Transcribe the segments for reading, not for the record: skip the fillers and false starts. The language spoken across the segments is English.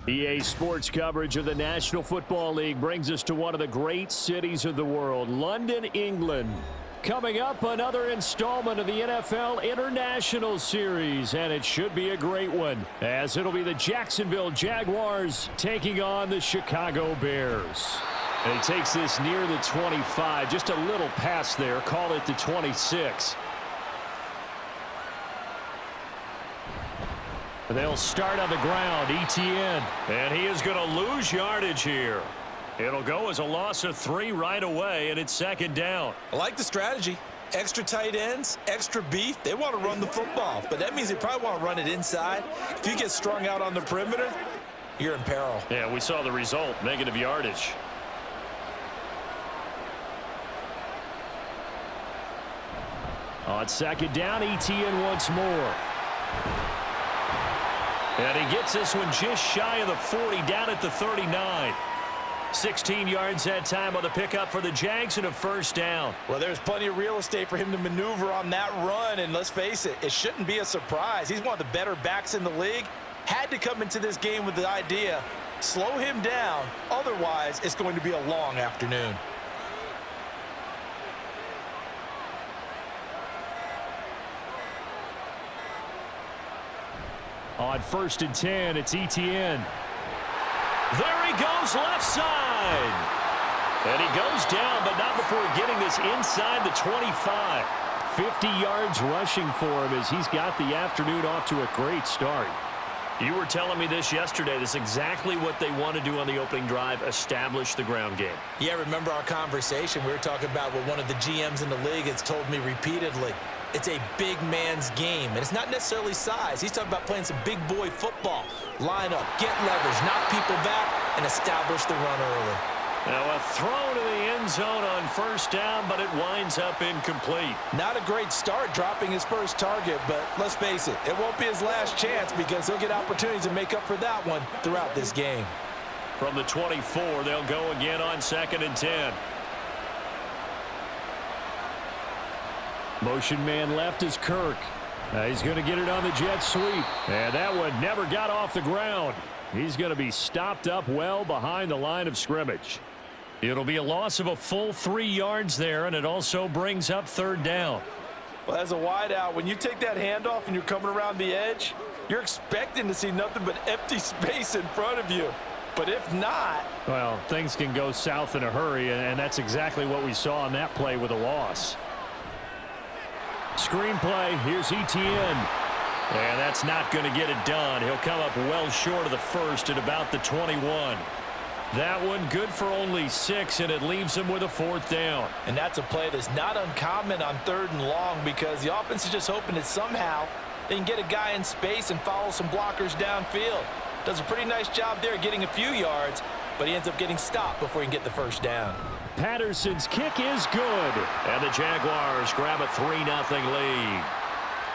EA Sports coverage of the National Football League brings us to one of the great cities of the world, London, England. Coming up, another installment of the NFL International Series, and it should be a great one, as it'll be the Jacksonville Jaguars taking on the Chicago Bears. And he takes this near the 25, just a little pass there, call it the 26. They'll start on the ground, ETN, and he is going to lose yardage here. It'll go as a loss of 3 right away, and it's second down. I like the strategy. Extra tight ends, extra beef. They want to run the football, but that means they probably want to run it inside. If you get strung out on the perimeter, you're in peril. Yeah, we saw the result, negative yardage. On second down, ETN once more. And he gets this one just shy of the 40, down at the 39. 16 yards that time on the pickup for the Jags and a first down. Well, there's plenty of real estate for him to maneuver on that run, and let's face it, it shouldn't be a surprise. He's one of the better backs in the league. Had to come into this game with the idea, slow him down, otherwise it's going to be a long afternoon. On first and 10, it's ETN. There he goes, left side. And he goes down, but not before getting this inside the 25. 50 yards rushing for him as he's got the afternoon off to a great start. You were telling me this yesterday. This is exactly what they want to do on the opening drive, establish the ground game. Yeah, remember our conversation. We were talking about what one of the GMs in the league has told me repeatedly. It's a big man's game, and it's not necessarily size. He's talking about playing some big boy football. Line up, get leverage, knock people back, and establish the run early. Now a throw to the end zone on first down, but it winds up incomplete. Not a great start dropping his first target, but let's face it, it won't be his last chance because he'll get opportunities to make up for that one throughout this game. From the 24, they'll go again on second and 10. Motion man left is Kirk. He's going to get it on the jet sweep. And that one never got off the ground. He's going to be stopped up well behind the line of scrimmage. It'll be a loss of a full 3 yards there, and it also brings up third down. Well, as a wideout, when you take that handoff and you're coming around the edge, you're expecting to see nothing but empty space in front of you. But if not... well, things can go south in a hurry, and that's exactly what we saw on that play with a loss. Screenplay, here's ETN. And that's not going to get it done. He'll come up well short of the first at about the 21. That one good for only 6, and it leaves him with a fourth down. And that's a play that's not uncommon on third and long because the offense is just hoping that somehow they can get a guy in space and follow some blockers downfield. Does a pretty nice job there getting a few yards, but he ends up getting stopped before he can get the first down. Patterson's kick is good. And the Jaguars grab a 3-0 lead.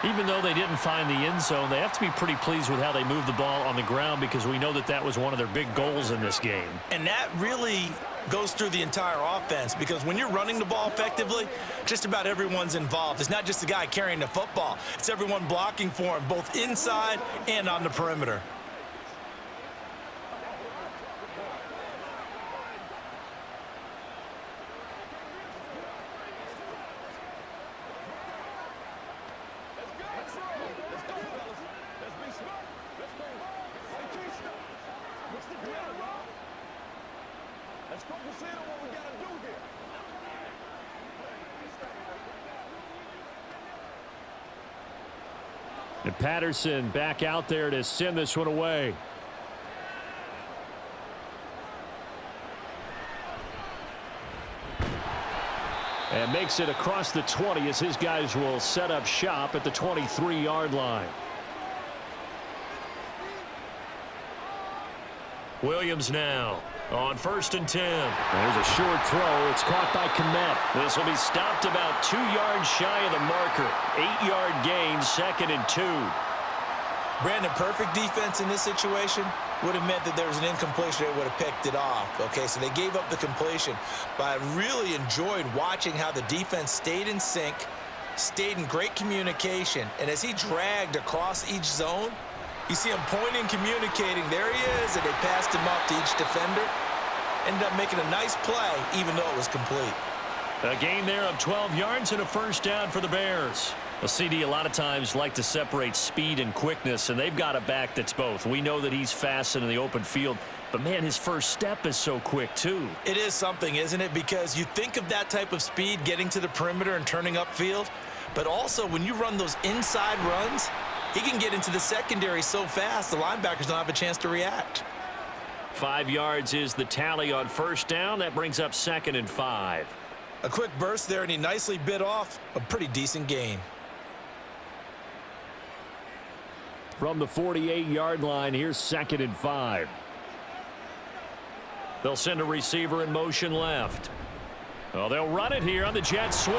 Even though they didn't find the end zone, they have to be pretty pleased with how they moved the ball on the ground because we know that that was one of their big goals in this game. And that really goes through the entire offense because when you're running the ball effectively, just about everyone's involved. It's not just the guy carrying the football. It's everyone blocking for him, both inside and on the perimeter. And Patterson back out there to send this one away. And makes it across the 20 as his guys will set up shop at the 23-yard line. Williams now on first and 10. There's a short throw. It's caught by Kmet. This will be stopped about 2 yards shy of the marker. 8-yard gain, second and 2. Brandon, perfect defense in this situation would have meant that there was an incompletion. They would have picked it off. Okay, so they gave up the completion. But I really enjoyed watching how the defense stayed in sync, stayed in great communication, and as he dragged across each zone, You see him pointing, communicating. There he is, and they passed him off to each defender. Ended up making a nice play, even though it was complete. A gain there of 12 yards and a first down for the Bears. A CD a lot of times like to separate speed and quickness, and they've got a back that's both. We know that he's fast in the open field, but, man, his first step is so quick, too. It is something, isn't it? Because you think of that type of speed, getting to the perimeter and turning upfield, but also when you run those inside runs, he can get into the secondary so fast, the linebackers don't have a chance to react. 5 yards is the tally on first down. That brings up 2nd and 5. A quick burst there, and he nicely bit off a pretty decent gain. From the 48-yard line, here's 2nd and 5. They'll send a receiver in motion left. Well, they'll run it here on the jet sweep.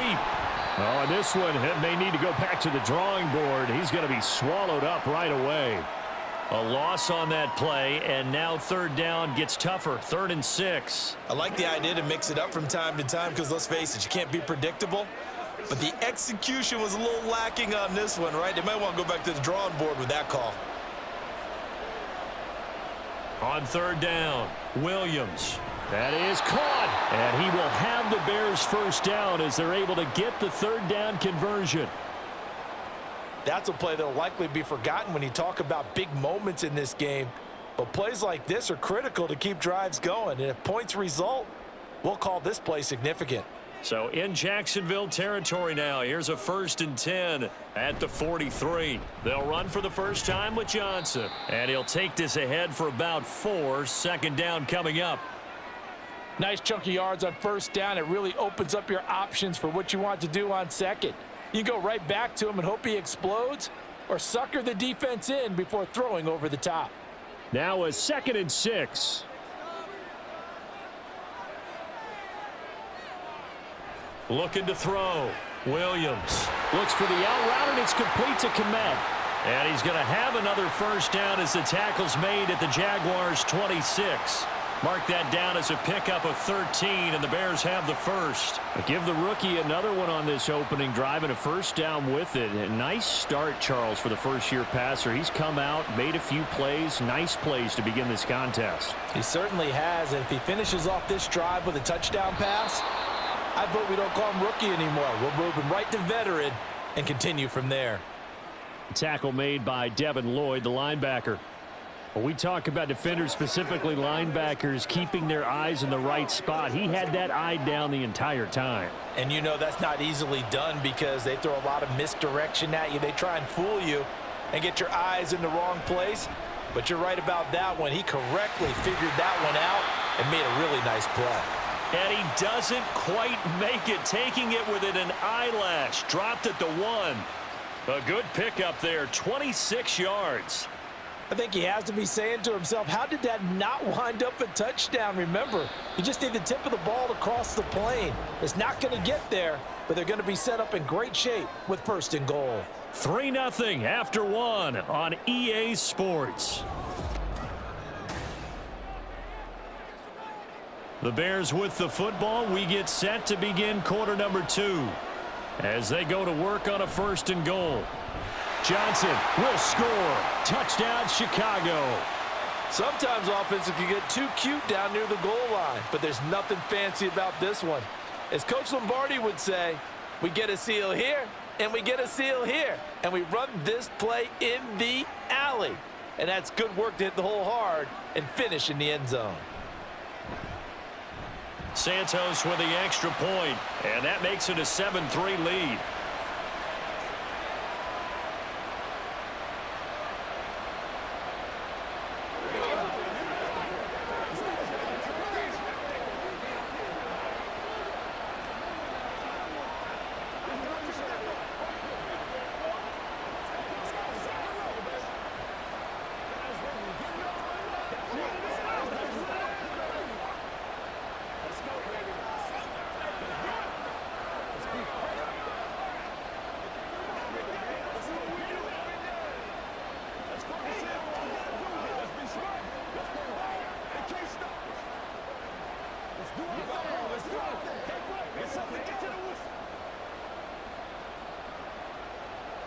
Oh, and this one may need to go back to the drawing board. He's going to be swallowed up right away. A loss on that play, and now 3rd down gets tougher. 3rd and 6. I like the idea to mix it up from time to time because, let's face it, you can't be predictable. But the execution was a little lacking on this one, right? They might want to go back to the drawing board with that call. On 3rd down, Williams. That is caught, and he will have the Bears first down as they're able to get the 3rd down conversion. That's a play that will likely be forgotten when you talk about big moments in this game. But plays like this are critical to keep drives going. And if points result, we'll call this play significant. So in Jacksonville territory now, here's a 1st and 10 at the 43. They'll run for the first time with Johnson. And he'll take this ahead for about 4. 2nd down coming up. Nice chunk of yards on first down. It really opens up your options for what you want to do on 2nd. You go right back to him and hope he explodes, or sucker the defense in before throwing over the top. Now a 2nd and 6. Looking to throw. Williams looks for the out route, and it's complete to Komet. And he's going to have another first down as the tackle's made at the Jaguars' 26. Mark that down as a pickup of 13, and the Bears have the first. Give the rookie another one on this opening drive and a first down with it. A nice start, Charles, for the first-year passer. He's come out, made a few plays, nice plays to begin this contest. He certainly has, and if he finishes off this drive with a touchdown pass, I vote we don't call him rookie anymore. We'll move him right to veteran and continue from there. Tackle made by Devin Lloyd, the linebacker. When we talk about defenders, specifically linebackers, keeping their eyes in the right spot, he had that eye down the entire time. And you know that's not easily done because they throw a lot of misdirection at you. They try and fool you and get your eyes in the wrong place. But you're right about that one. He correctly figured that one out and made a really nice play. And he doesn't quite make it, taking it within an eyelash. Dropped at the 1. A good pickup there, 26 yards. I think he has to be saying to himself, how did that not wind up a touchdown? Remember, you just need the tip of the ball to cross the plane. It's not going to get there, but they're going to be set up in great shape with 1st and goal. 3-0 after 1 on EA Sports. The Bears with the football. We get set to begin quarter number 2 as they go to work on a 1st and goal. Johnson will score. Touchdown, Chicago. Sometimes offenses can get too cute down near the goal line, but there's nothing fancy about this one. As Coach Lombardi would say, we get a seal here, and we get a seal here, and we run this play in the alley. And that's good work to hit the hole hard and finish in the end zone. Santos with the extra point, and that makes it a 7-3 lead.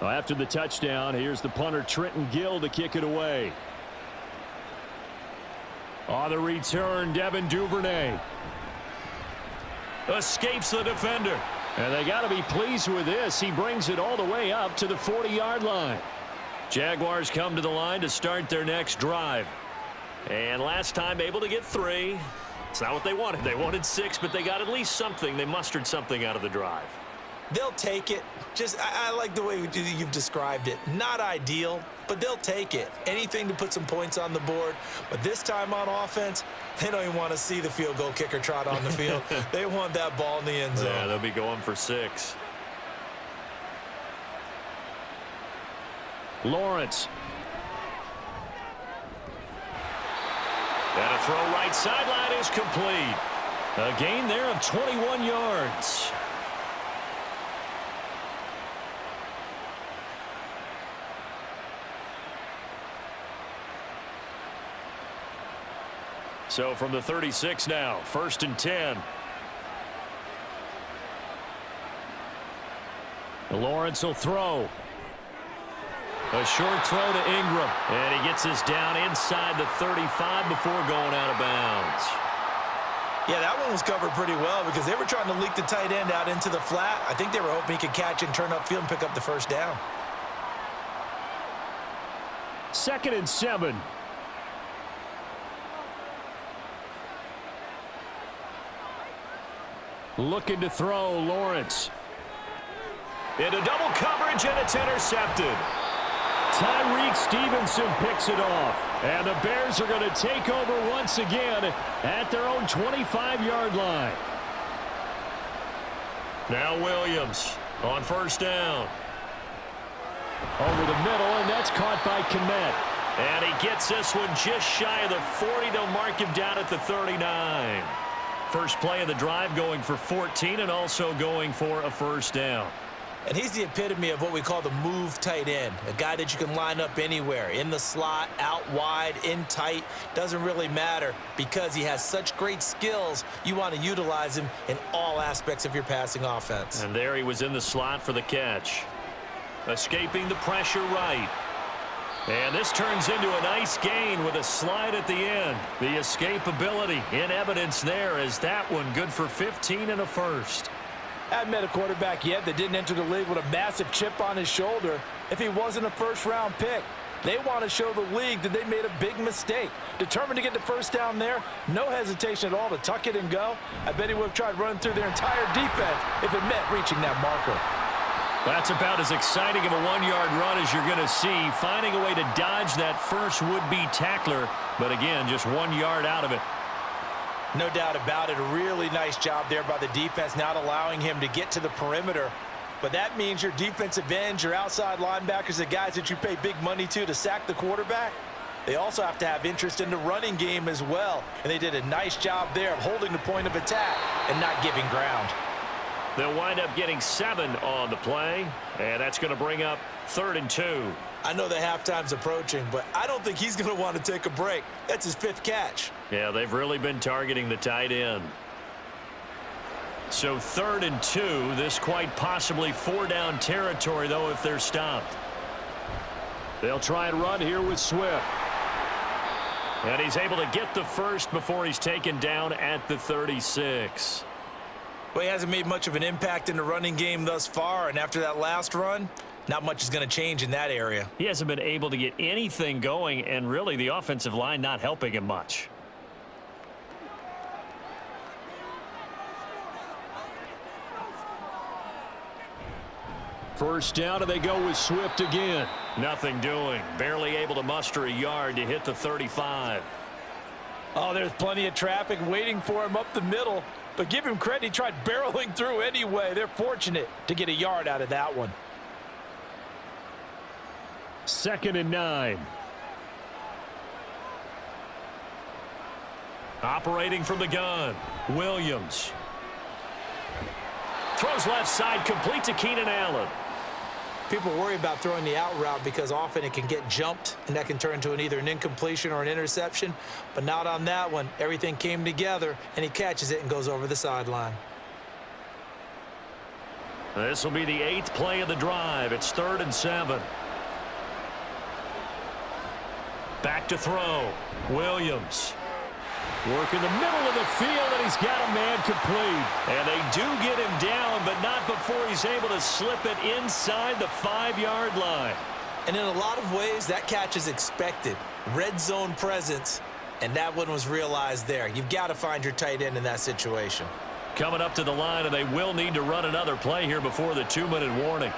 Well, after the touchdown, here's the punter Trenton Gill to kick it away. On the return, Devin Duvernay escapes the defender. And they got to be pleased with this. He brings it all the way up to the 40-yard line. Jaguars come to the line to start their next drive. And last time able to get 3. It's not what they wanted. They wanted 6, but they got at least something. They mustered something out of the drive. They'll take it. I like the way you've described it. Not ideal, but they'll take it. Anything to put some points on the board. But this time on offense, they don't even want to see the field goal kicker trot on the field. They want that ball in the end zone. Yeah, they'll be going for 6. Lawrence. And a throw right sideline is complete. A gain there of 21 yards. So from the 36 now, 1st and 10. Lawrence will throw. A short throw to Ingram. And he gets us down inside the 35 before going out of bounds. Yeah, that one was covered pretty well because they were trying to leak the tight end out into the flat. I think they were hoping he could catch and turn upfield and pick up the first down. 2nd and 7. Looking to throw, Lawrence. Into double coverage, and it's intercepted. Tyreek Stevenson picks it off. And the Bears are going to take over once again at their own 25-yard line. Now Williams on 1st down. Over the middle, and that's caught by Kmet. And he gets this one just shy of the 40. They'll mark him down at the 39. First play of the drive going for 14 and also going for a 1st down. And he's the epitome of what we call the move tight end. A guy that you can line up anywhere. In the slot, out wide, in tight. Doesn't really matter because he has such great skills. You want to utilize him in all aspects of your passing offense. And there he was in the slot for the catch. Escaping the pressure right. And this turns into a nice gain with a slide at the end. The escapability in evidence there as that one good for 15 and a 1st. Haven't met a quarterback yet that didn't enter the league with a massive chip on his shoulder if he wasn't a 1st-round pick. They want to show the league that they made a big mistake. Determined to get the 1st down there, no hesitation at all to tuck it and go. I bet he would have tried running through their entire defense if it meant reaching that marker. That's about as exciting of a 1-yard run as you're going to see, finding a way to dodge that first would-be tackler, but again, just 1 yard out of it. No doubt about it. A really nice job there by the defense, not allowing him to get to the perimeter. But that means your defensive ends, your outside linebackers, the guys that you pay big money to sack the quarterback, they also have to have interest in the running game as well. And they did a nice job there of holding the point of attack and not giving ground. They'll wind up getting 7 on the play, and that's going to bring up 3rd and 2. I know the halftime's approaching, but I don't think he's going to want to take a break. That's his 5th catch. Yeah, they've really been targeting the tight end. So 3rd and 2, this quite possibly 4-down territory, though, if they're stopped. They'll try and run here with Swift. And he's able to get the first before he's taken down at the 36. Well, he hasn't made much of an impact in the running game thus far, and after that last run, not much is going to change in that area. He hasn't been able to get anything going, and really the offensive line not helping him much. First down, and they go with Swift again. Nothing doing. Barely able to muster a yard to hit the 35. Oh, there's plenty of traffic waiting for him up the middle. But give him credit, he tried barreling through anyway. They're fortunate to get a yard out of that one. 2nd and 9. Operating from the gun, Williams. Throws left side, complete to Keenan Allen. People worry about throwing the out route because often it can get jumped, and that can turn into either an incompletion or an interception. But not on that one. Everything came together, and he catches it and goes over the sideline. This will be the 8th play of the drive. It's 3rd and 7. Back to throw. Williams. Working the middle of the field, and he's got a man complete. And they do get him down, but not before he's able to slip it inside the 5-yard line. And in a lot of ways, that catch is expected. Red zone presence, and that one was realized there. You've got to find your tight end in that situation. Coming up to the line, and they will need to run another play here before the 2-minute warning.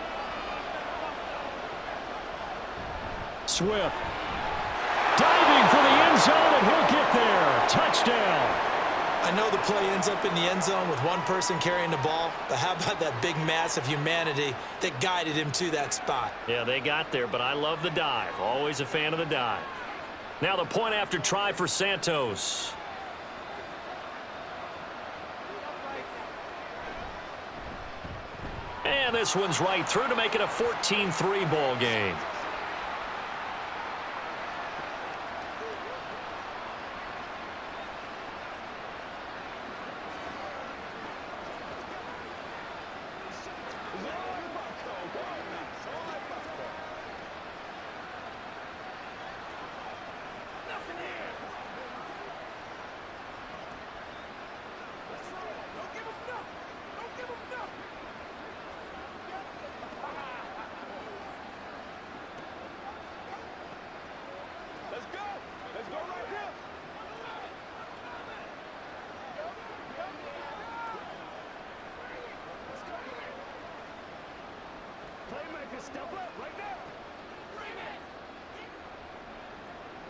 Swift. Diving for the end zone, and he'll get there. Touchdown. I know the play ends up in the end zone with one person carrying the ball, but how about that big mass of humanity that guided him to that spot? Yeah, they got there, but I love the dive. Always a fan of the dive. Now the point after try for Santos. And this one's right through to make it a 14-3 ball game.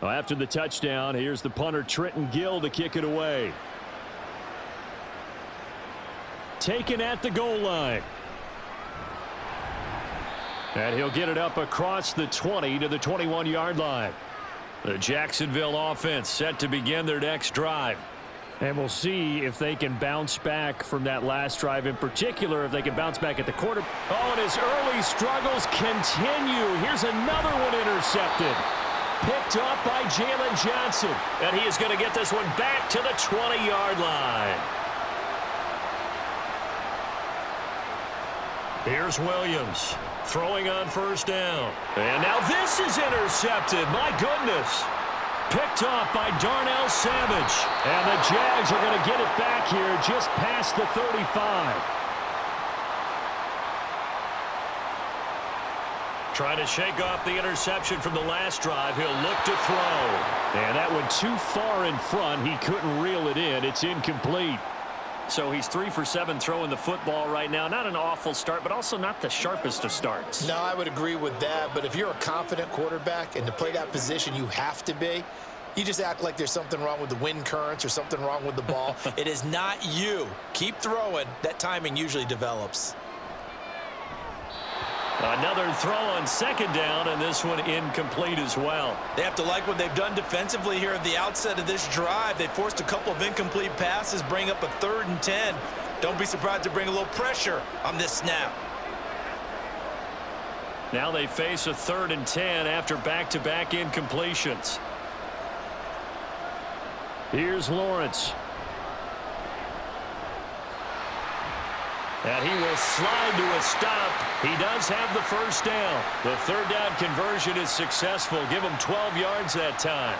Well, after the touchdown, here's the punter Trenton Gill to kick it away. Taken at the goal line. And he'll get it up across the 20 to the 21-yard line. The Jacksonville offense set to begin their next drive. And we'll see if they can bounce back from that last drive, in particular, if they can bounce back at the quarter. Oh, and his early struggles continue. Here's another one intercepted. Picked up by Jalen Johnson. And he is going to get this one back to the 20-yard line. Here's Williams throwing on first down. And now this is intercepted. My goodness. Picked up by Darnell Savage. And the Jags are going to get it back here just past the 35. Trying to shake off the interception from the last drive. He'll look to throw. And that went too far in front. He couldn't reel it in. It's incomplete. So he's 3 for 7 throwing the football right now. Not an awful start, but also not the sharpest of starts. No, I would agree with that. But if you're a confident quarterback and to play that position, you have to be. You just act like there's something wrong with the wind currents or something wrong with the ball. It is not you. Keep throwing. That timing usually develops. Another throw on second down, and this one incomplete as well. They have to like what they've done defensively here at the outset of this drive. They forced a couple of incomplete passes, bring up a 3rd and 10. Don't be surprised to bring a little pressure on this snap. Now they face a 3rd and 10 after back-to-back incompletions. Here's Lawrence. And he will slide to a stop. He does have the first down. The 3rd down conversion is successful. Give him 12 yards that time.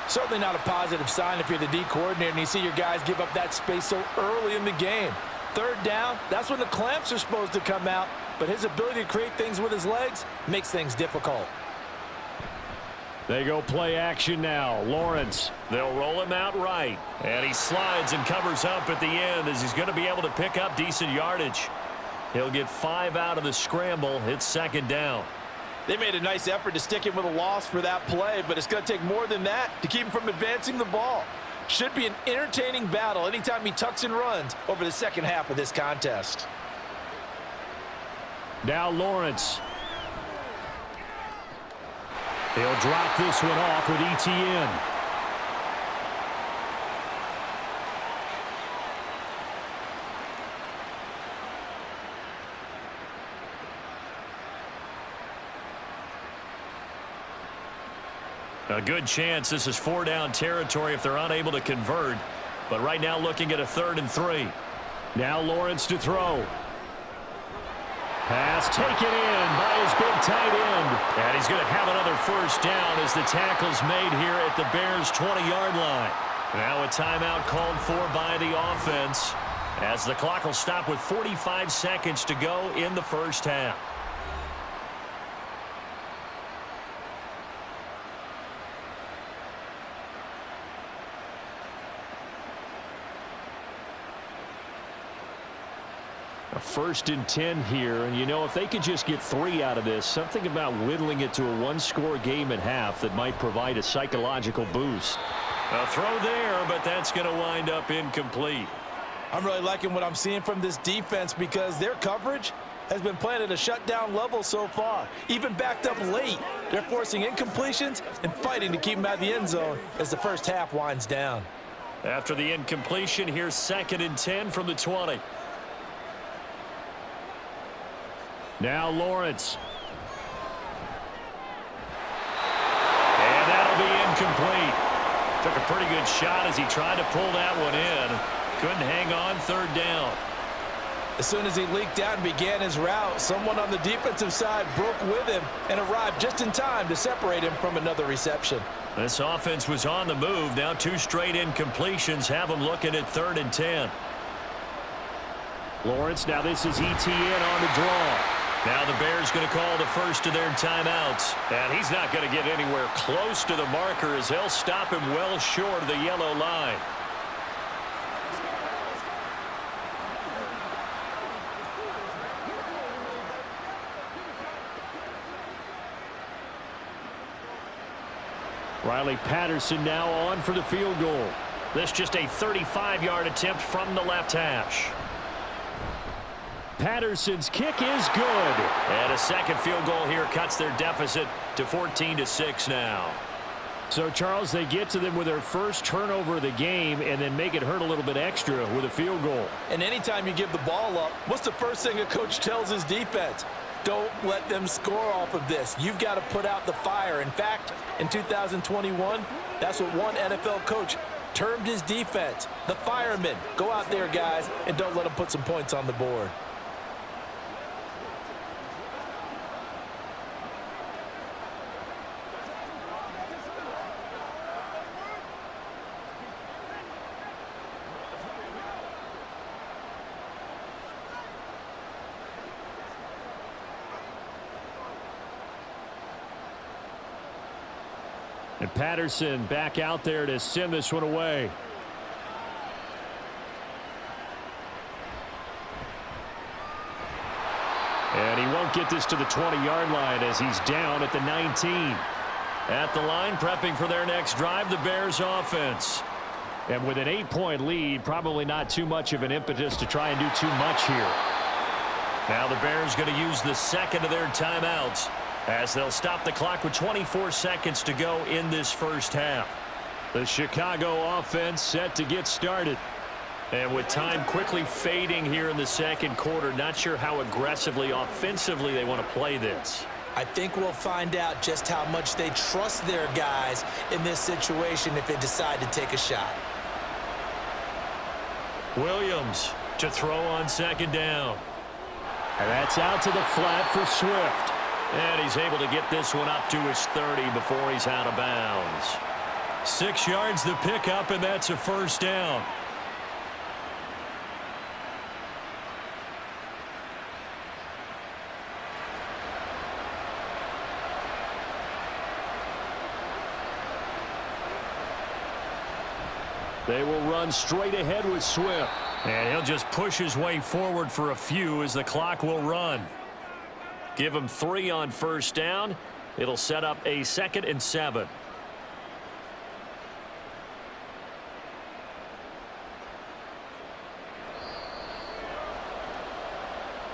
Certainly not a positive sign if you're the D coordinator and you see your guys give up that space so early in the game. 3rd down, that's when the clamps are supposed to come out. But his ability to create things with his legs makes things difficult. They go play action now. Lawrence, they'll roll him out right. And he slides and covers up at the end as he's going to be able to pick up decent yardage. He'll get 5 out of the scramble. It's 2nd down. They made a nice effort to stick him with a loss for that play, but it's going to take more than that to keep him from advancing the ball. Should be an entertaining battle anytime he tucks and runs over the second half of this contest. Now Lawrence. He'll drop this one off with ETN. A good chance this is 4-down territory if they're unable to convert. But right now looking at a 3rd and 3. Now Lawrence to throw. Pass taken in by his big tight end. And he's going to have another first down as the tackle's made here at the Bears' 20-yard line. Now a timeout called for by the offense as the clock will stop with 45 seconds to go in the first half. A 1st and 10 here, and you know, if they could just get 3 out of this, something about whittling it to a one-score game at half that might provide a psychological boost. A throw there, but that's going to wind up incomplete. I'm really liking what I'm seeing from this defense because their coverage has been playing at a shutdown level so far. Even backed up late, they're forcing incompletions and fighting to keep them out of the end zone as the first half winds down. After the incompletion, here's 2nd and 10 from the 20. Now Lawrence. And that'll be incomplete. Took a pretty good shot as he tried to pull that one in. Couldn't hang on, 3rd down. As soon as he leaked out and began his route, someone on the defensive side broke with him and arrived just in time to separate him from another reception. This offense was on the move. Now 2 straight incompletions have them looking at 3rd and 10. Lawrence, now this is ETN on the draw. Now the Bears going to call the first of their timeouts. And he's not going to get anywhere close to the marker as they'll stop him well short of the yellow line. Riley Patterson now on for the field goal. This just a 35-yard attempt from the left hash. Patterson's kick is good. And a second field goal here cuts their deficit to 14-6 now. So, Charles, they get to them with their first turnover of the game and then make it hurt a little bit extra with a field goal. And anytime you give the ball up, what's the first thing a coach tells his defense? Don't let them score off of this. You've got to put out the fire. In fact, in 2021, that's what one NFL coach termed his defense. The firemen. Go out there, guys, and don't let them put some points on the board. And Patterson back out there to send this one away. And he won't get this to the 20-yard line as he's down at the 19. At the line, prepping for their next drive, the Bears offense. And with an 8-point lead, probably not too much of an impetus to try and do too much here. Now the Bears going to use the second of their timeouts as they'll stop the clock with 24 seconds to go in this first half. The Chicago offense set to get started. And with time quickly fading here in the second quarter, not sure how aggressively, offensively they want to play this. I think we'll find out just how much they trust their guys in this situation if they decide to take a shot. Williams to throw on 2nd down. And that's out to the flat for Swift. And he's able to get this one up to his 30 before he's out of bounds. 6 yards the pickup, and that's a first down. They will run straight ahead with Swift. And he'll just push his way forward for a few as the clock will run. Give him 3 on first down. It'll set up a 2nd and 7.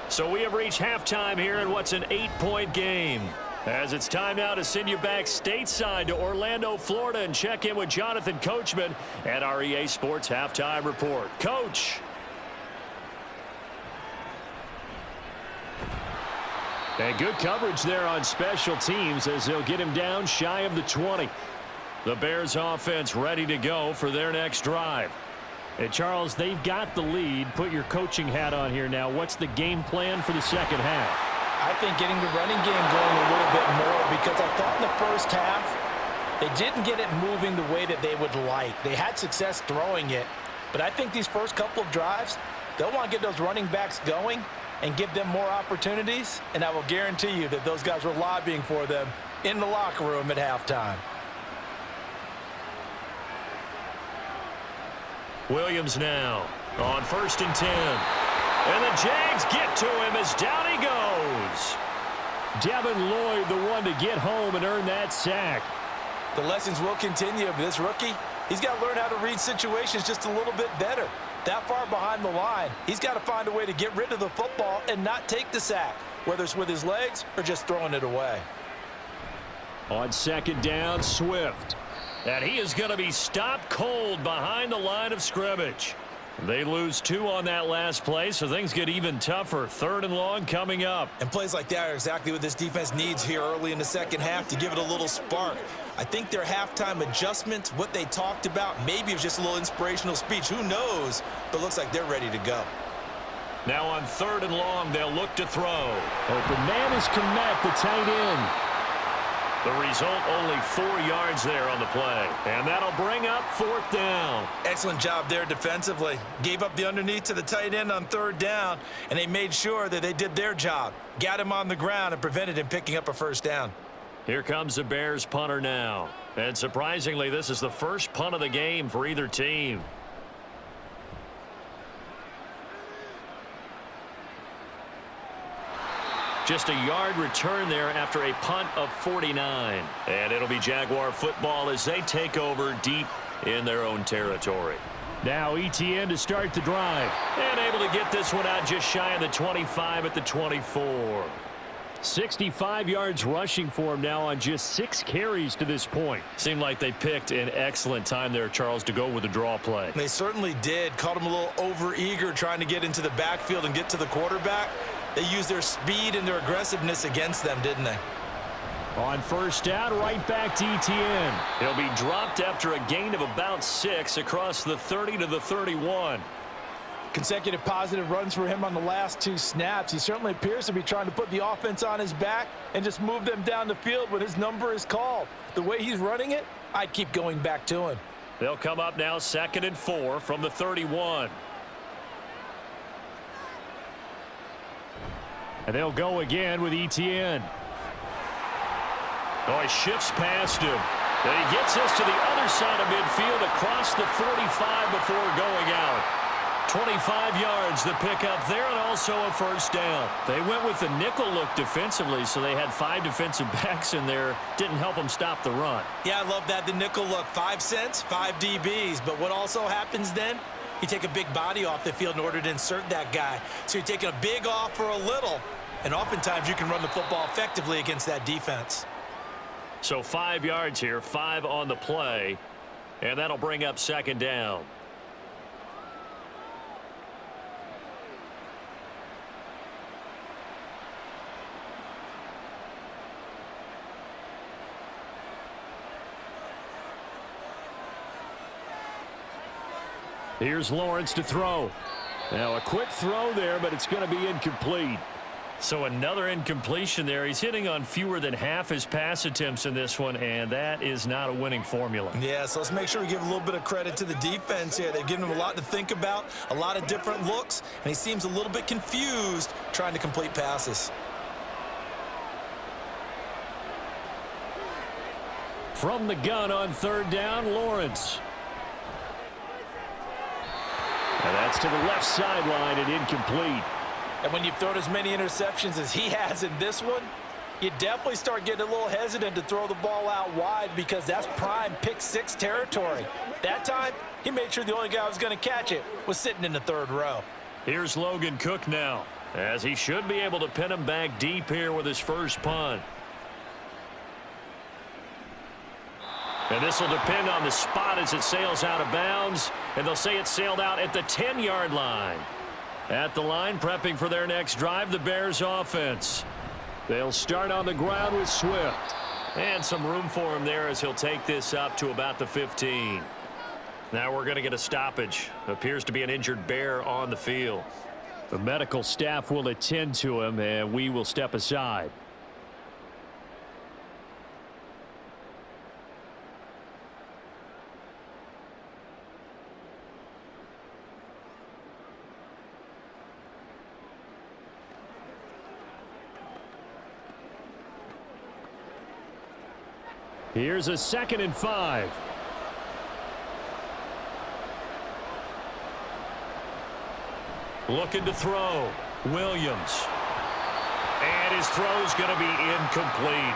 So we have reached halftime here in what's an 8-point game. As it's time now to send you back stateside to Orlando, Florida, and check in with Jonathan Coachman at our EA Sports Halftime Report. Coach. And good coverage there on special teams as they'll get him down shy of the 20. The Bears offense ready to go for their next drive. And Charles, they've got the lead. Put your coaching hat on here now. What's the game plan for the second half? I think getting the running game going a little bit more, because I thought in the first half they didn't get it moving the way that they would like. They had success throwing it, but I think these first couple of drives, they'll want to get those running backs going and give them more opportunities, and I will guarantee you that those guys were lobbying for them in the locker room at halftime. Williams now on 1st and 10. And the Jags get to him as down he goes. Devin Lloyd, the one to get home and earn that sack. The lessons will continue of this rookie. He's got to learn how to read situations just a little bit better. That far behind the line, he's got to find a way to get rid of the football and not take the sack, whether it's with his legs or just throwing it away. On 2nd down, Swift. And he is going to be stopped cold behind the line of scrimmage. They lose 2 on that last play, so things get even tougher. 3rd and long coming up. And plays like that are exactly what this defense needs here early in the second half to give it a little spark. I think their halftime adjustments, what they talked about, maybe it was just a little inspirational speech. Who knows? But it looks like they're ready to go. Now on 3rd and long, they'll look to throw. Open man is Komet, the tight end. The result, only 4 yards there on the play. And that'll bring up 4th down. Excellent job there defensively. Gave up the underneath to the tight end on 3rd down, and they made sure that they did their job. Got him on the ground and prevented him picking up a 1st down. Here comes the Bears punter now. And surprisingly, this is the first punt of the game for either team. Just a yard return there after a punt of 49. And it'll be Jaguar football as they take over deep in their own territory. Now Etienne to start the drive. And able to get this one out just shy of the 25 at the 24. 65 yards rushing for him now on just 6 carries to this point. Seemed like they picked an excellent time there, Charles, to go with the draw play. They certainly did. Caught him a little over-eager trying to get into the backfield and get to the quarterback. They used their speed and their aggressiveness against them, didn't they? On 1st down, right back to Etienne. He'll be dropped after a gain of about 6 across the 30 to the 31. Consecutive positive runs for him on the last 2 snaps. He certainly appears to be trying to put the offense on his back and just move them down the field when his number is called. The way he's running it, I'd keep going back to him. They'll come up now 2nd and 4 from the 31. And they'll go again with Etienne. Oh, he shifts past him. Then he gets us to the other side of midfield across the 45 before going out. 25 yards the pick up there, and also a 1st down. They went with the nickel look defensively, so they had 5 defensive backs in there. Didn't help them stop the run. Yeah, I love that, the nickel look. 5 cents, 5 DBs. But what also happens then, you take a big body off the field in order to insert that guy. So you're taking a big off for a little, and oftentimes you can run the football effectively against that defense. So 5 yards here, 5 on the play, and that'll bring up 2nd down. Here's Lawrence to throw. Now a quick throw there, but it's going to be incomplete. So another incompletion there. He's hitting on fewer than half his pass attempts in this one, and that is not a winning formula. Yeah, so let's make sure we give a little bit of credit to the defense here. They've given him a lot to think about, a lot of different looks, and he seems a little bit confused trying to complete passes. From the gun on 3rd down, Lawrence. And that's to the left sideline and incomplete. And when you've thrown as many interceptions as he has in this one, you definitely start getting a little hesitant to throw the ball out wide, because that's prime pick 6 territory. That time, he made sure the only guy who was going to catch it was sitting in the 3rd row. Here's Logan Cook now, as he should be able to pin him back deep here with his first punt. And this will depend on the spot as it sails out of bounds. And they'll say it sailed out at the 10-yard line. At the line, prepping for their next drive, the Bears offense. They'll start on the ground with Swift. And some room for him there as he'll take this up to about the 15. Now we're going to get a stoppage. Appears to be an injured Bear on the field. The medical staff will attend to him, and we will step aside. Here's a 2nd and 5. Looking to throw. Williams. And his throw's going to be incomplete.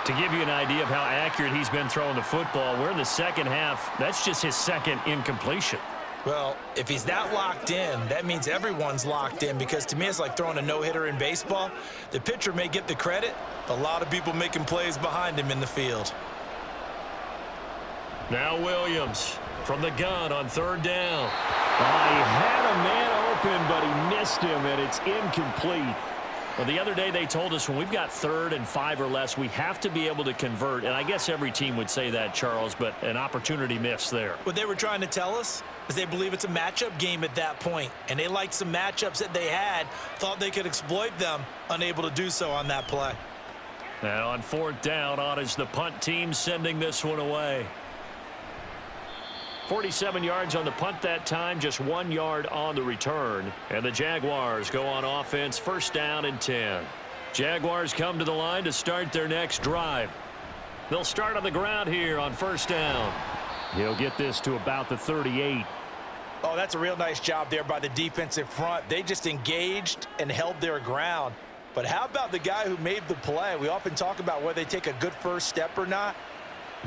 To give you an idea of how accurate he's been throwing the football, we're in the second half. That's just his 2nd incompletion. Well, if he's that locked in, that means everyone's locked in, because to me it's like throwing a no-hitter in baseball. The pitcher may get the credit. A lot of people making plays behind him in the field. Now Williams from the gun on 3rd down. He had a man open, but he missed him, and it's incomplete. Well, the other day they told us when we've got 3rd and 5 or less, we have to be able to convert. And I guess every team would say that, Charles, but an opportunity missed there. What they were trying to tell us is they believe it's a matchup game at that point, and they liked some matchups that they had, thought they could exploit them, unable to do so on that play. Now on 4th down, on is the punt team sending this one away. 47 yards on the punt that time, just 1 yard on the return. And the Jaguars go on offense, 1st down and 10. Jaguars come to the line to start their next drive. They'll start on the ground here on 1st down. He'll get this to about the 38. Oh, that's a real nice job there by the defensive front. They just engaged and held their ground. But how about the guy who made the play? We often talk about whether they take a good first step or not.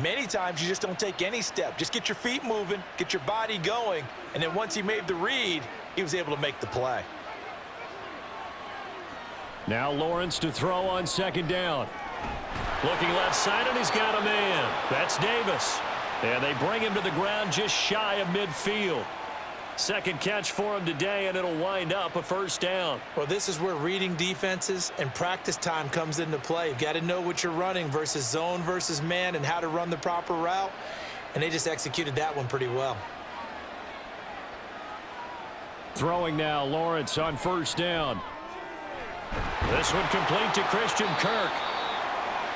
Many times you just don't take any step. Just get your feet moving, get your body going, and then once he made the read, he was able to make the play. Now Lawrence to throw on 2nd down. Looking left side, and he's got a man. That's Davis. And they bring him to the ground just shy of midfield. 2nd catch for him today, and it'll wind up a 1st down. Well, this is where reading defenses and practice time comes into play. You've got to know what you're running versus zone versus man and how to run the proper route. And they just executed that one pretty well. Throwing now, Lawrence on 1st down. This one complete to Christian Kirk.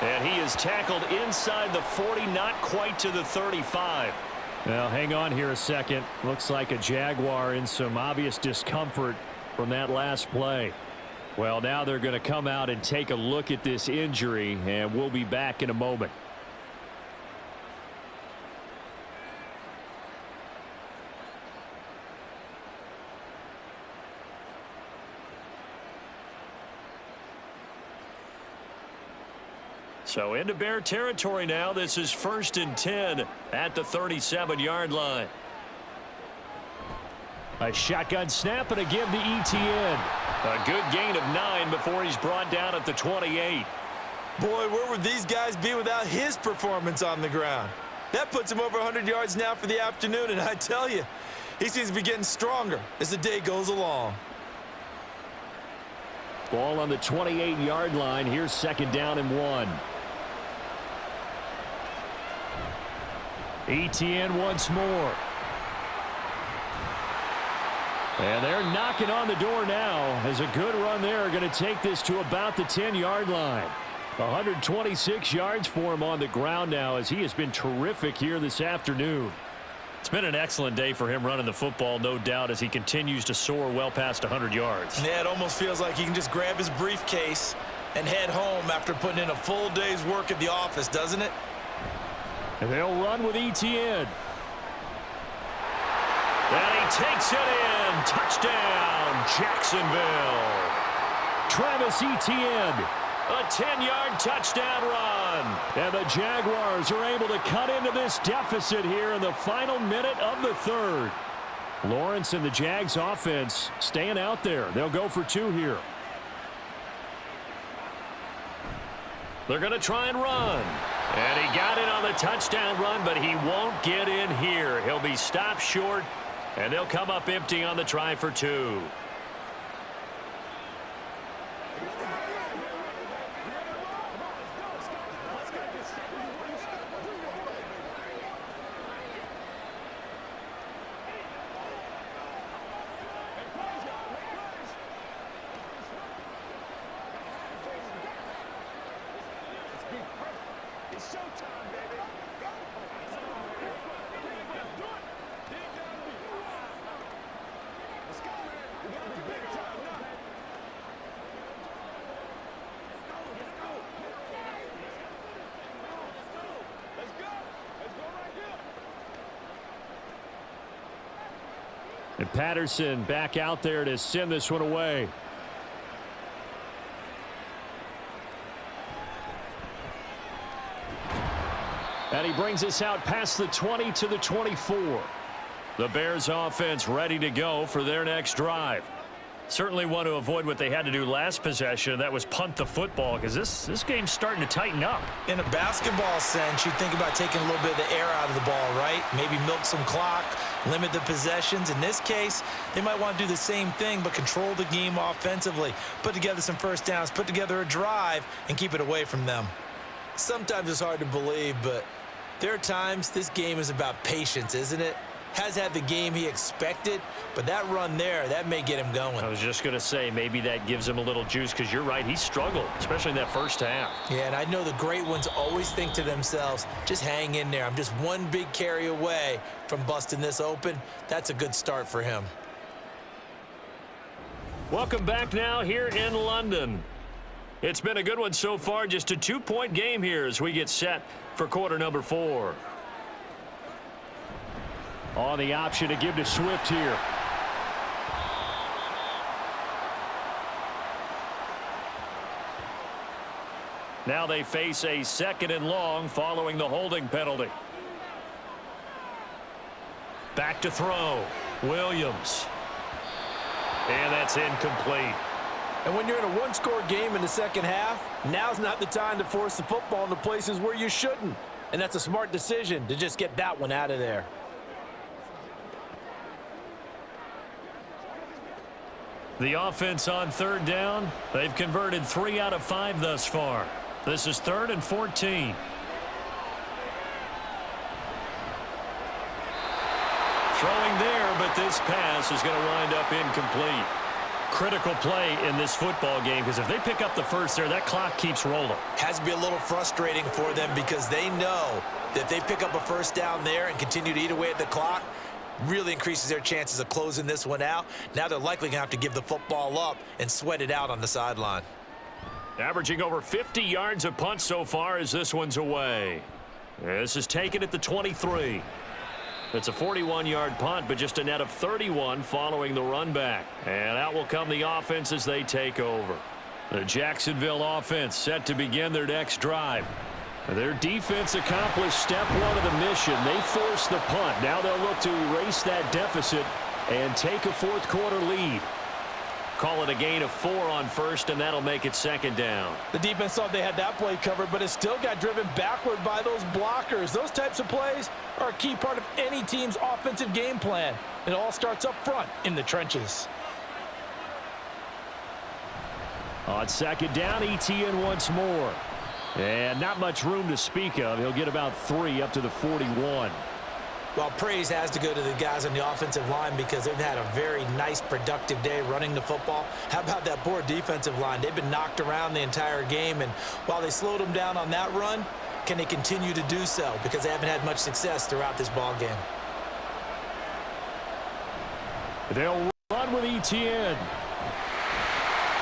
And he is tackled inside the 40, not quite to the 35. Now, hang on here a second. Looks like a Jaguar in some obvious discomfort from that last play. Well, now they're going to come out and take a look at this injury, and we'll be back in a moment. So into Bear territory now. This is 1st and 10 at the 37-yard line. A shotgun snap and a give to Etienne. A good gain of 9 before he's brought down at the 28. Boy, where would these guys be without his performance on the ground? That puts him over 100 yards now for the afternoon, and I tell you, he seems to be getting stronger as the day goes along. Ball on the 28-yard line. Here's 2nd down and 1. Etienne once more. And they're knocking on the door now as a good run there. Going to take this to about the 10-yard line. 126 yards for him on the ground now as he has been terrific here this afternoon. It's been an excellent day for him running the football, no doubt, as he continues to soar well past 100 yards. Yeah, it almost feels like he can just grab his briefcase and head home after putting in a full day's work at the office, doesn't it? And they'll run with Etienne. And he takes it in. Touchdown, Jacksonville. Travis Etienne. A 10-yard touchdown run. And the Jaguars are able to cut into this deficit here in the final minute of the 3rd. Lawrence and the Jags offense staying out there. They'll go for 2 here. They're going to try and run. And he got in on the touchdown run, but he won't get in here. He'll be stopped short, and they'll come up empty on the try for 2. And Patterson back out there to send this one away. And he brings us out past the 20 to the 24. The Bears offense ready to go for their next drive. Certainly want to avoid what they had to do last possession. That was punt the football, because this game's starting to tighten up. In a basketball sense, you think about taking a little bit of the air out of the ball, right? Maybe milk some clock, limit the possessions. In this case, they might want to do the same thing, but control the game offensively. Put together some first downs, put together a drive, and keep it away from them. Sometimes it's hard to believe, but there are times this game is about patience, isn't it? Has had the game he expected, but that run there, that may get him going. I was just going to say, maybe that gives him a little juice, because you're right, he struggled, especially in that first half. Yeah, and I know the great ones always think to themselves, just hang in there. I'm just one big carry away from busting this open. That's a good start for him. Welcome back now here in London. It's been a good one so far, just a 2-point game here as we get set for quarter number 4. On the option to give to Swift here. Now they face a 2nd and long following the holding penalty. Back to throw. Williams. And that's incomplete. And when you're in a one-score game in the second half, now's not the time to force the football into places where you shouldn't. And that's a smart decision to just get that one out of there. The offense on 3rd down. They've converted 3 out of 5 thus far. This is 3rd and 14. Throwing there, but this pass is going to wind up incomplete. Critical play in this football game, because if they pick up the first there, that clock keeps rolling. Has to be a little frustrating for them, because they know that if they pick up a first down there and continue to eat away at the clock, really increases their chances of closing this one out. Now they're likely going to have to give the football up and sweat it out on the sideline. Averaging over 50 yards a punt so far as this one's away. This is taken at the 23. It's a 41-yard punt, but just a net of 31 following the run back. And out will come the offense as they take over. The Jacksonville offense set to begin their next drive. Their defense accomplished step 1 of the mission. They forced the punt. Now they'll look to erase that deficit and take a 4th quarter lead. Call it a gain of 4 on 1st, and that'll make it 2nd down. The defense thought they had that play covered, but it still got driven backward by those blockers. Those types of plays are a key part of any team's offensive game plan. It all starts up front in the trenches. On 2nd down, Etienne once more. And not much room to speak of. He'll get about 3 up to the 41. Well, praise has to go to the guys on the offensive line, because they've had a very nice, productive day running the football. How about that poor defensive line? They've been knocked around the entire game, and while they slowed them down on that run, can they continue to do so? Because they haven't had much success throughout this ball game. They'll run with Etienne.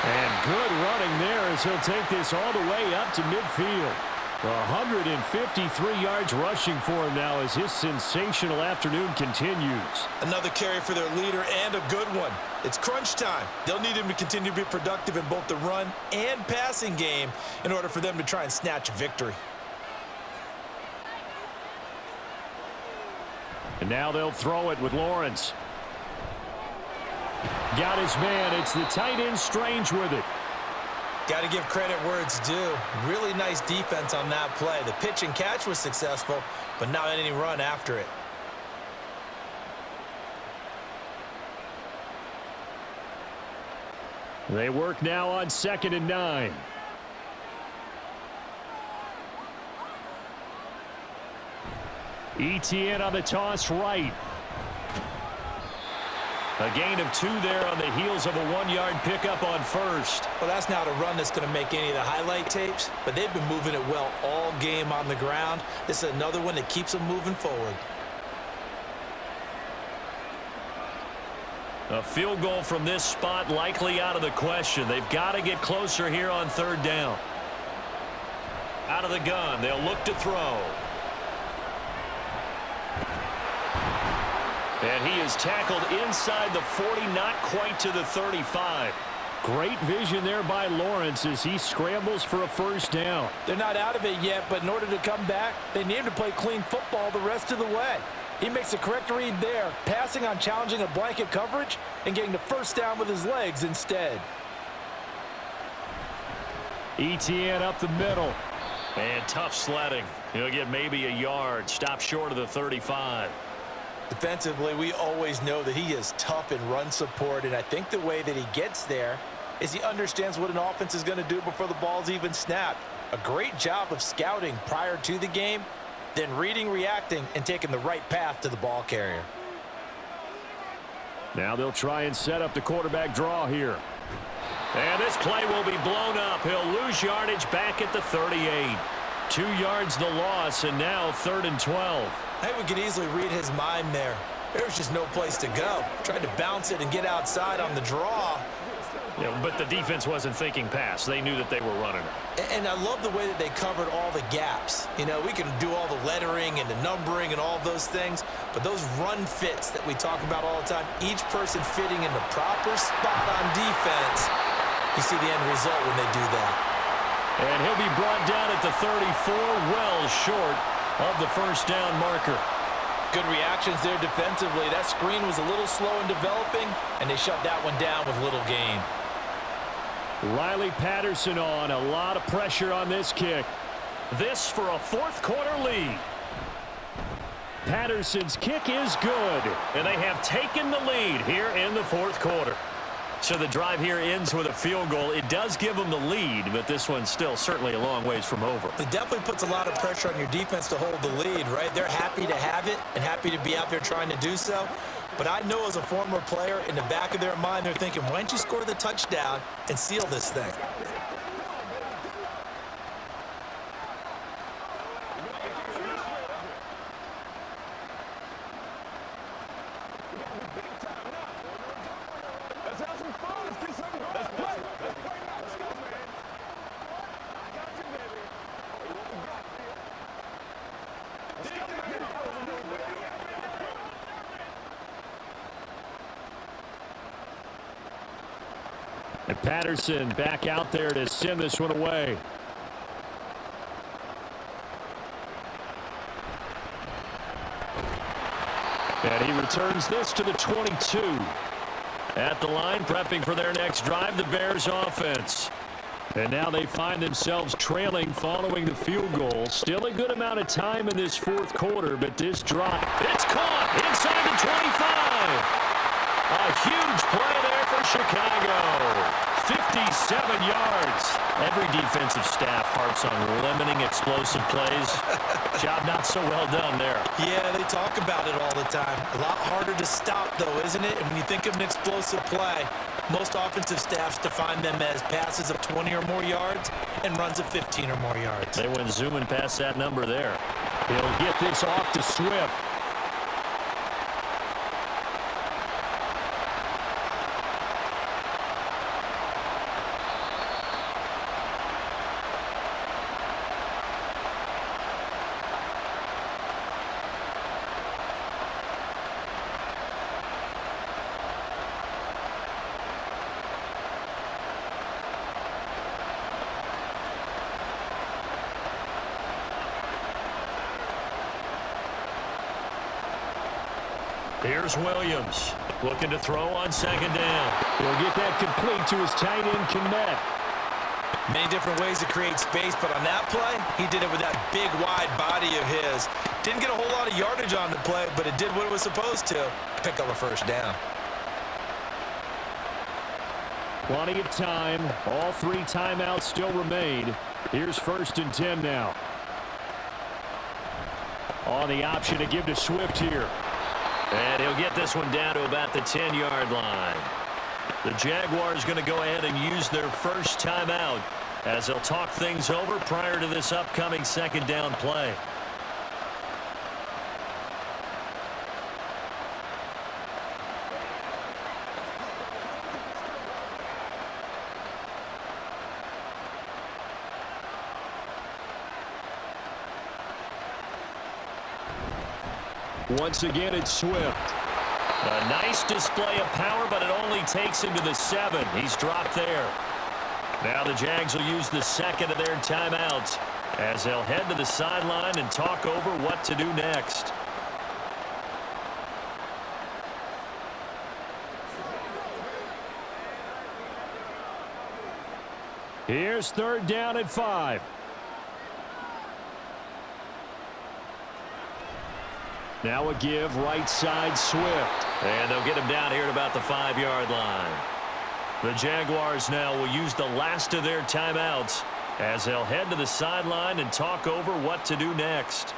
And good running there as he'll take this all the way up to midfield. 153 yards rushing for him now as his sensational afternoon continues. Another carry for their leader, and a good one. It's crunch time. They'll need him to continue to be productive in both the run and passing game in order for them to try and snatch a victory. And now they'll throw it with Lawrence. Got his man. It's the tight end Strange with it. Got to give credit where it's due. Really nice defense on that play. The pitch and catch was successful, but not any run after it. They work now on 2nd and 9. Etienne on the toss right. A gain of 2 there on the heels of a 1-yard pickup on first. Well, that's not a run that's going to make any of the highlight tapes, but they've been moving it well all game on the ground. This is another one that keeps them moving forward. A field goal from this spot likely out of the question. They've got to get closer here on 3rd down. Out of the gun, they'll look to throw. And he is tackled inside the 40, not quite to the 35. Great vision there by Lawrence as he scrambles for a 1st down. They're not out of it yet, but in order to come back, they need to play clean football the rest of the way. He makes a correct read there, passing on challenging a blanket coverage and getting the 1st down with his legs instead. ETN up the middle. And tough sledding. He'll get maybe a yard. Stop short of the 35. Defensively, we always know that he is tough in run support, and I think the way that he gets there is he understands what an offense is going to do before the ball's even snapped. A great job of scouting prior to the game, then reading, reacting, and taking the right path to the ball carrier. Now they'll try and set up the quarterback draw here. And this play will be blown up. He'll lose yardage back at the 38. 2 yards the loss, and now 3rd and 12. I think we could easily read his mind there. There's just no place to go. Tried to bounce it and get outside on the draw. Yeah, but the defense wasn't thinking pass. They knew that they were running it. And I love the way that they covered all the gaps. You know, we can do all the lettering and the numbering and all those things, but those run fits that we talk about all the time, each person fitting in the proper spot on defense, you see the end result when they do that. And he'll be brought down at the 34, well short of the 1st down marker. Good reactions there defensively. That screen was a little slow in developing, and they shut that one down with little gain. Riley Patterson on. A lot of pressure on this kick. This for a 4th quarter lead. Patterson's kick is good, and they have taken the lead here in the 4th quarter. So the drive here ends with a field goal. It does give them the lead, but this one's still certainly a long ways from over. It definitely puts a lot of pressure on your defense to hold the lead, right? They're happy to have it and happy to be out there trying to do so. But I know as a former player, in the back of their mind, they're thinking, why don't you score the touchdown and seal this thing? And Patterson back out there to send this one away. And he returns this to the 22. At the line, prepping for their next drive, the Bears offense. And now they find themselves trailing following the field goal. Still a good amount of time in this 4th quarter, but this drop, it's caught inside the 25. A huge play there for Chicago. 57 yards. Every defensive staff harps on limiting explosive plays. Job not so well done there. Yeah, they talk about it all the time. A lot harder to stop, though, isn't it? And when you think of an explosive play, most offensive staffs define them as passes of 20 or more yards and runs of 15 or more yards. They went zooming past that number there. He'll get this off to Swift. Here's Williams looking to throw on 2nd down. He'll get that complete to his tight end, Kmet. Many different ways to create space, but on that play, he did it with that big, wide body of his. Didn't get a whole lot of yardage on the play, but it did what it was supposed to. Pick up a 1st down. Plenty of time. All 3 timeouts still remain. Here's 1st and 10 now. On the option to give to Swift here. And he'll get this one down to about the 10-yard line. The Jaguars going to go ahead and use their first timeout as they'll talk things over prior to this upcoming second down play. Once again, it's Swift. A nice display of power, but it only takes him to the 7. He's dropped there. Now the Jags will use the second of their timeouts as they'll head to the sideline and talk over what to do next. Here's third down at 5. Now a give right side Swift. And they'll get him down here at about the 5-yard line. The Jaguars now will use the last of their timeouts as they'll head to the sideline and talk over what to do next.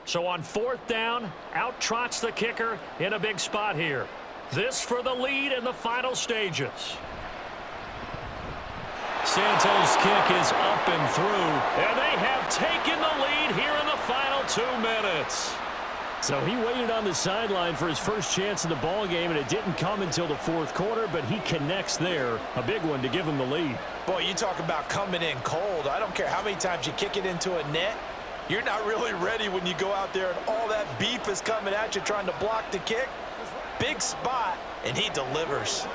So on fourth down, out trots the kicker in a big spot here. This for the lead in the final stages. Santos' kick is up and through, and they have taken the lead here in the final 2 minutes. So he waited on the sideline for his first chance in the ball game, and it didn't come until the fourth quarter, but he connects there. A big one to give him the lead. Boy, you talk about coming in cold. I don't care how many times you kick it into a net. You're not really ready when you go out there and all that beef is coming at you trying to block the kick. Big spot, and he delivers.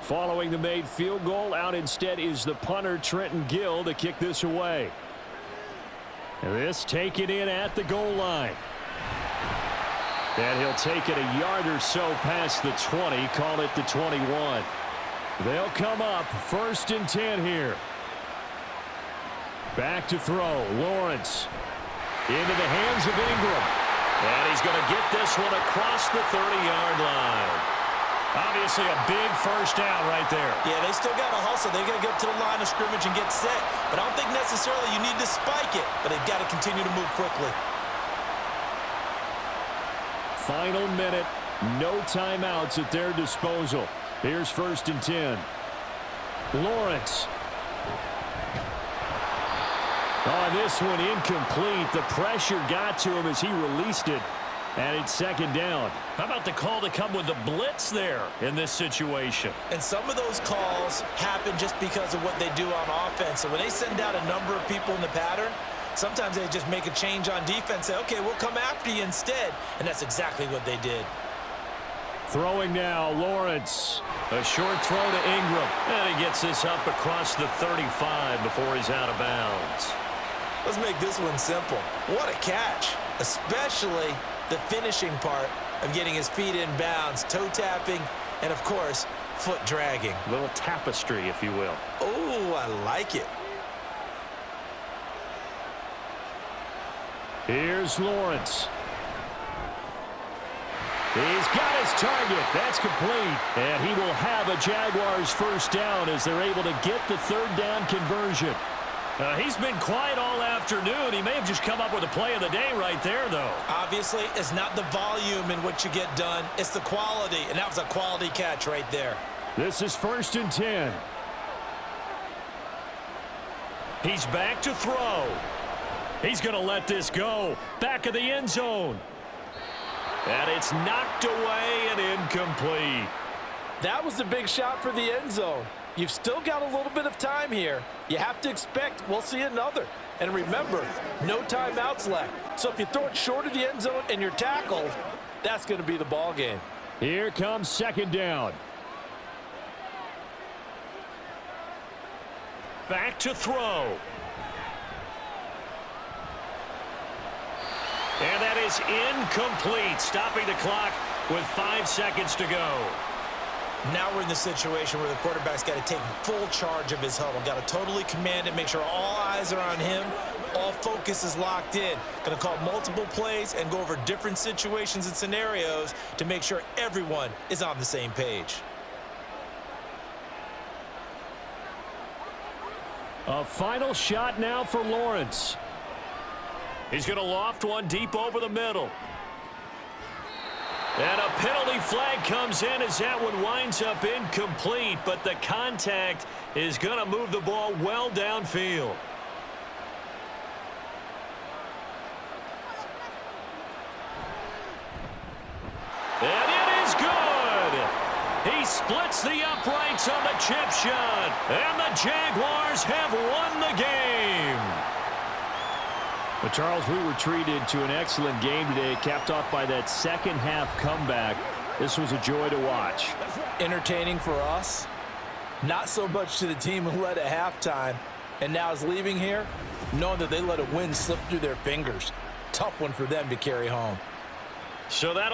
Following the made field goal, out instead is the punter, Trenton Gill, to kick this away. And this taken in at the goal line. And he'll take it a yard or so past the 20, call it the 21. They'll come up first and 10 here. Back to throw, Lawrence. Into the hands of Ingram. And he's going to get this one across the 30-yard line. Obviously a big first down right there. Yeah, they still got to hustle. They're going to get up to the line of scrimmage and get set. But I don't think necessarily you need to spike it. But they've got to continue to move quickly. Final minute. No timeouts at their disposal. Here's first and 10. Lawrence. Oh, this one incomplete. The pressure got to him as he released it. And it's second down. How about the call to come with the blitz there in this situation? And some of those calls happen just because of what they do on offense. So when they send out a number of people in the pattern, sometimes they just make a change on defense. Say, okay, we'll come after you instead. And that's exactly what they did. Throwing now, Lawrence. A short throw to Ingram. And he gets this up across the 35 before he's out of bounds. Let's make this one simple. What a catch, especially the finishing part of getting his feet in bounds, toe tapping, and of course, foot dragging. A little tapestry, if you will. Oh, I like it. Here's Lawrence. He's got his target. That's complete. And he will have a Jaguars first down as they're able to get the third down conversion. He's been quiet all afternoon. He may have just come up with a play of the day right there, though. Obviously, it's not the volume in what you get done. It's the quality, and that was a quality catch right there. This is first and 10. He's back to throw. He's going to let this go. Back of the end zone. And it's knocked away and incomplete. That was a big shot for the end zone. You've still got a little bit of time here. You have to expect we'll see another. And remember, no timeouts left. So if you throw it short of the end zone and you're tackled, that's going to be the ball game. Here comes second down. Back to throw. And that is incomplete, stopping the clock with 5 seconds to go. Now we're in the situation where the quarterback's got to take full charge of his huddle. Got to totally command it, make sure all eyes are on him. All focus is locked in. Going to call multiple plays and go over different situations and scenarios to make sure everyone is on the same page. A final shot now for Lawrence. He's going to loft one deep over the middle. And a penalty flag comes in as that one winds up incomplete, but the contact is going to move the ball well downfield. And it is good. He splits the uprights on the chip shot, and the Jaguars have won the game. Well, Charles, we were treated to an excellent game today, capped off by that second half comeback. This was a joy to watch. Entertaining for us, not so much to the team who led at halftime and now is leaving here knowing that they let a win slip through their fingers. Tough one for them to carry home. So that